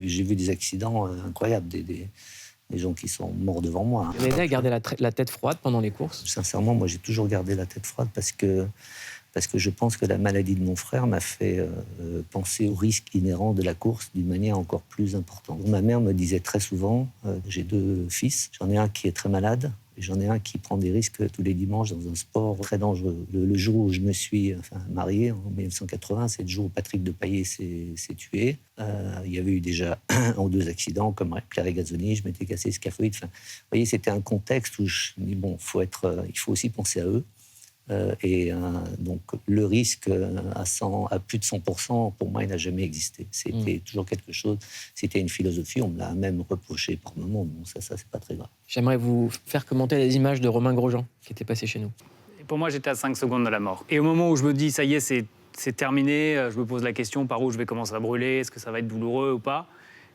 J'ai vu des accidents incroyables, des gens qui sont morts devant moi. Vous avez aidé à garder la tête froide pendant les courses? Sincèrement, moi, j'ai toujours gardé la tête froide parce que je pense que la maladie de mon frère m'a fait penser au risque inhérent de la course d'une manière encore plus importante. Ma mère me disait très souvent, j'ai 2 fils, j'en ai un qui est très malade, et j'en ai un qui prend des risques tous les dimanches dans un sport très dangereux. Le jour où je me suis marié, en 1980, c'est le jour où Patrick Depailler s'est tué. Il y avait eu déjà 1 ou 2 accidents, comme Claire Regazzoni, je m'étais cassé le scaphoïde. Vous voyez, c'était un contexte où je me dis, bon, il faut aussi penser à eux. Donc, le risque à plus de 100%, pour moi, il n'a jamais existé. C'était toujours quelque chose, c'était une philosophie, on me l'a même reproché par moments. Bon, ça, c'est pas très grave. J'aimerais vous faire commenter les images de Romain Grosjean, qui était passé chez nous. Et pour moi, j'étais à 5 secondes de la mort. Et au moment où je me dis, ça y est, c'est terminé, je me pose la question, par où je vais commencer à brûler, est-ce que ça va être douloureux ou pas?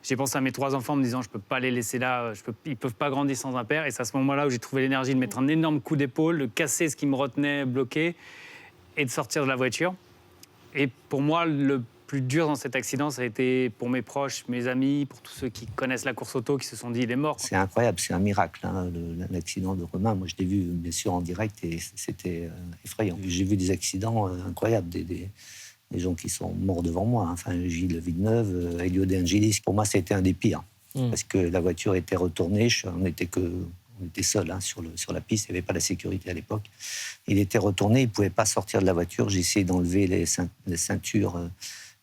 J'ai pensé à mes 3 enfants en me disant, je peux pas les laisser là, ils ne peuvent pas grandir sans un père. Et c'est à ce moment-là où j'ai trouvé l'énergie de mettre un énorme coup d'épaule, de casser ce qui me retenait bloqué et de sortir de la voiture. Et pour moi, le plus dur dans cet accident, ça a été pour mes proches, mes amis, pour tous ceux qui connaissent la course auto, qui se sont dit, il est mort. C'est incroyable, c'est un miracle, l'accident de Romain. Moi, je l'ai vu, bien sûr, en direct, et c'était effrayant. J'ai vu des accidents incroyables, des gens qui sont morts devant moi. Gilles Villeneuve, Elio De Angelis. Pour moi, ça a été un des pires. Parce que la voiture était retournée, on était seuls sur la piste, il n'y avait pas la sécurité à l'époque. Il était retourné, il ne pouvait pas sortir de la voiture. J'ai essayé d'enlever les ceintures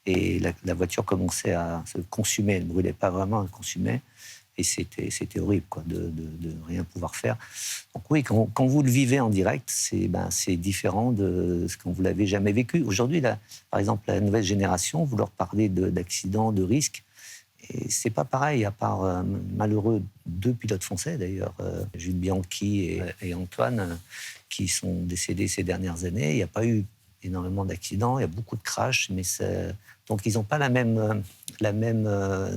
et la voiture commençait à se consumer. Elle ne brûlait pas vraiment, elle consumait. Et c'était horrible de rien pouvoir faire. Donc oui, quand vous le vivez en direct, c'est différent de ce quand vous l'avez jamais vécu. Aujourd'hui, par exemple, la nouvelle génération, vous leur parlez d'accidents, de risques, et c'est pas pareil, à part malheureux 2 pilotes français d'ailleurs, Jules Bianchi et Antoine, qui sont décédés ces dernières années. Il n'y a pas eu énormément d'accidents, il y a beaucoup de crashs, donc ils n'ont pas la même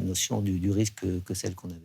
notion du risque que celle qu'on avait.